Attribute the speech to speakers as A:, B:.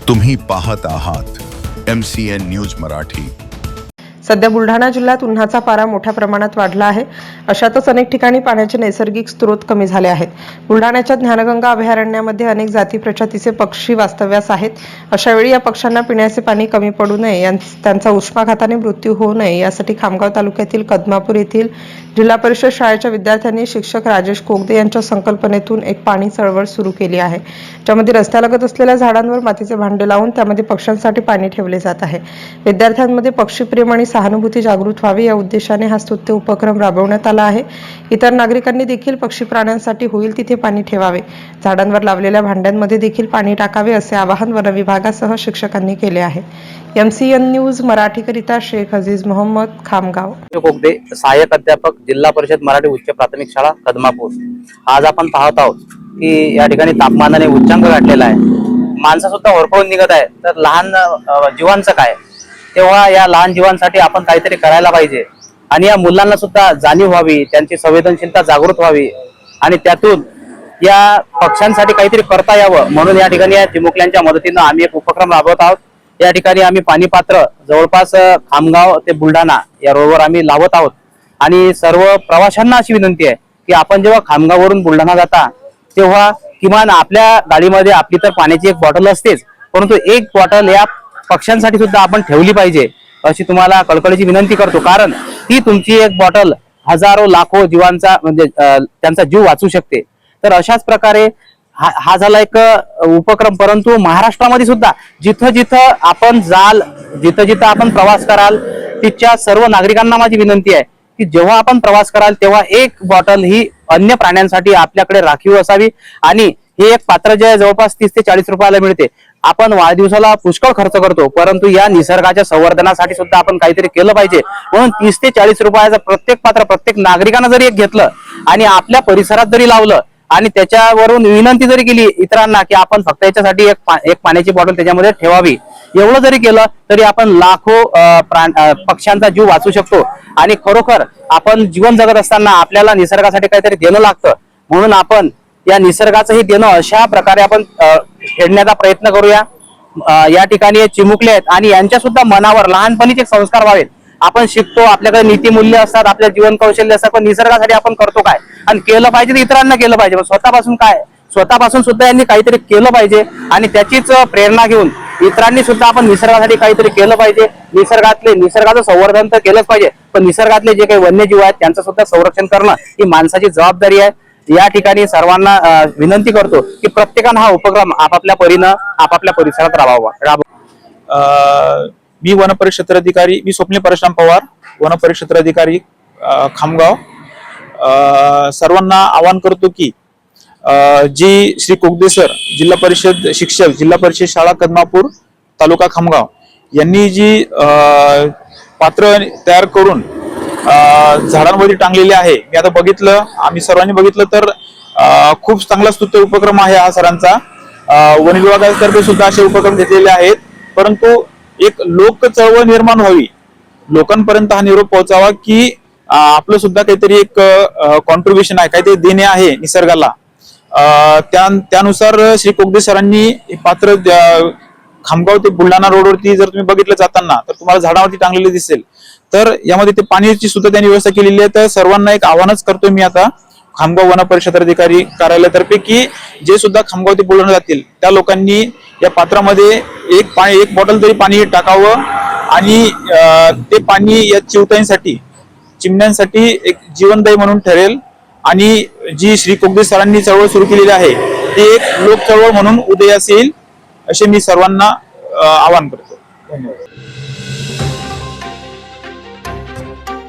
A: तुम्ही पाहत आहात MCN न्यूज मराठी।
B: सध्या बुलढाणा जिल्ह्यात उन्हाचा पारा मोठ्या प्रमाणात वाढला आहे। अशातच अनेक ठिकाणी पाण्याचे नैसर्गिक स्रोत कमी झाले आहेत। बुलढाण्याच्या ज्ञानगंगा अभयारण्यामध्ये अनेक जाती प्रजातीचे पक्षी वास्तव्यास आहेत। अशा वेळी या पक्ष्यांना पिण्याचे पाणी कमी पडू नये, त्यांचा उष्माघाताने मृत्यू होऊ नये यासाठी खामगाव तालुक्यातील कदमापूर येथील जिल्हा परिषद शाळेच्या विद्यार्थ्यांनी शिक्षक राजेश कोगदे यांच्या संकल्पनेतून एक पाणी चळवळ सुरू केली आहे, ज्यामध्ये रस्त्यालगत असलेल्या झाडांवर मातीचे भांडे लावून त्यामध्ये पक्ष्यांसाठी पाणी ठेवले जात आहे। विद्यार्थ्यांमध्ये पक्षीप्रेम आणि सहानुभूती जागृत व्हावी या उद्देशाने हा स्तुत्य उपक्रम राबवण्यात आला आहे। इतर नागरिकांनी देखील पक्षी प्राण्यांसाठी होईल तिथे पाणी ठेवावे, झाडांवर लावलेल्या भांड्यांमध्ये देखील पाणी टाकावे असे आवाहन वन विभागासह शिक्षकांनी केले आहे। MCN न्यूज मराठीकरिता शेख अजीज मोहम्मद, खामगाव।
C: कोगदे, सहाय्यक अध्यापक, जिल्हा परिषद मराठी उच्च प्राथमिक शाळा कदमापूर। आज आपण पाहत आहोत की या ठिकाणी तापमानाने उच्चांक गाठलेला आहे, माणसं सुद्धा होरपळून निघत आहे, तर लहान जीवांचं काय? तेव्हा या लहान जीवांसाठी आपण काहीतरी करायला पाहिजे आणि या मुलांना सुद्धा जाणीव व्हावी, त्यांची संवेदनशीलता जागृत व्हावी आणि त्यातून या पक्ष्यांसाठी काहीतरी करता यावं म्हणून या ठिकाणी या चिमुकल्यांच्या मदतीनं आम्ही एक उपक्रम राबवत आहोत। या ठिकाणी आम्ही पाणी पात्र जवळपास खामगाव ते बुलढाणा या रोडवर आम्ही लावत आहोत आणि सर्व प्रवाशांना अशी विनंती आहे की आपण जेव्हा खामगाववरून बुलढाणा जाता तेव्हा किमान आपल्या गाडीमध्ये आपली तर पाण्याची एक बॉटल असतेच, परंतु एक बॉटल या पक्ष्यांसाठी सुद्धा आपण ठेवली पाहिजे अशी तुम्हाला कळकळीची विनंती करतो, कारण ती तुमची एक बॉटल हजारो लाखो जीवांचा म्हणजे त्यांचा जीव वाचू शकते। तर अशाच प्रकारे हा झाला एक उपक्रम, परंतु महाराष्ट्रामध्ये सुद्धा जिथं जिथं आपण जाल, जिथं जिथं आपण प्रवास कराल, तिथच्या सर्व नागरिकांना माझी विनंती आहे की जेव्हा आपण प्रवास कराल तेव्हा एक बॉटल ही अन्य प्राण्यांसाठी आपल्याकडे राखीव असावी आणि हे एक पात्र जे जवळपास 30 ते 40 रुपयाला मिळते। आपण वाढदिवसाला पुष्कळ खर्च करतो, परंतु या निसर्गाच्या संवर्धनासाठी सुद्धा आपण काहीतरी केलं पाहिजे, म्हणून 30 ते 40 रुपयाचं प्रत्येक पात्र प्रत्येक नागरिकांना जरी एक घेतलं आणि आपल्या परिसरात जरी लावलं आणि त्याच्यावरून विनंती जरी केली इतरांना की आपण फक्त याच्यासाठी एक पाण्याची बॉटल त्याच्यामध्ये ठेवावी, एवढं जरी केलं तरी आपण लाखो पक्ष्यांचा जीव वाचू शकतो। आणि खरोखर आपण जीवन जगत असताना आपल्याला निसर्गासाठी काहीतरी देणं लागतं, म्हणून आपण या निसर्गाचंही देणं अशा प्रकारे आपण फेडण्याचा प्रयत्न करूया। या ठिकाणी चिमुकले आहेत आणि यांच्या सुद्धा मनावर लहानपणीचे संस्कार व्हावेत। आपण शिकतो, आपल्याकडे नीतिमूल्य असतात, आपल्या जीवन कौशल्य असतात, पण निसर्गासाठी आपण करतो काय आणि केलं पाहिजे तर इतरांना केलं पाहिजे, पण स्वतःपासून काय? स्वतःपासून सुद्धा यांनी काहीतरी केलं पाहिजे आणि त्याचीच प्रेरणा घेऊन इतरांनी सुद्धा आपण निसर्गासाठी काहीतरी केलं पाहिजे। निसर्गाचं संवर्धन तर केलंच पाहिजे, पण निसर्गातले जे काही वन्यजीव आहेत त्यांचं सुद्धा संरक्षण करणं ही माणसाची जबाबदारी आहे। या ठिकाणी सर्वांना विनंती करतो की प्रत्येकानं हा उपक्रम आपापल्या परीनं आपापल्या परिसरात राबवावा।
D: मी वनपरिक्षेत्र अधिकारी, मी स्वप्नील परशुराम पवार, वनपरिक्षेत्र अधिकारी खामगाव। सर्वांना आवाहन करतो की जी श्री कोगदे सर, जिल्हा परिषद शिक्षक, जिल्हा परिषद शाळा कदमापूर, तालुका खामगाव यांनी जी पात्र तयार करून झाडांवरती टांगलेले आहे, मी आता बघितलं, आम्ही सर्वांनी बघितलं तर खूप चांगला स्तुत्य उपक्रम आहे हा सरांचा। वन विभागातर्फे सुद्धा असे उपक्रम घेतलेले आहेत, परंतु एक लोक चळवळ निर्माण व्हावी, लोकांपर्यंत हा निरोप पोहोचावा की आपलं सुद्धा काहीतरी एक कॉन्ट्रीब्युशन आहे, काहीतरी देणे आहे निसर्गाला। त्यानुसार श्री कोगदे सरांनी पात्र खामगाव ते बुलढाणा रोडवरती जर तुम्ही बघितलं जाताना तर तुम्हाला झाडावरती टांगलेले दिसेल, तर यामध्ये ते पाण्याची सुद्धा त्यांनी व्यवस्था केलेली आहे। तर सर्वांना एक आव्हानच करतोय मी आता खामगाव वन परिक्षेत्र अधिकारी कार्यालयातर्फे की जे सुद्धा खामगाव ते बुलढाणा जातील त्या लोकांनी या पात्रामध्ये एक बॉटल तरी पाणी टाकावं आणि ते पाणी या चिवताईंसाठी, चिमण्यांसाठी एक जीवनदायी म्हणून ठरेल आणि जी श्री कोगदे सरांनी चळवळ सुरू केलेली आहे ती एक लोक चळवळ म्हणून उदयास येईल असे मी सर्वांना आवाहन करतो। धन्यवाद।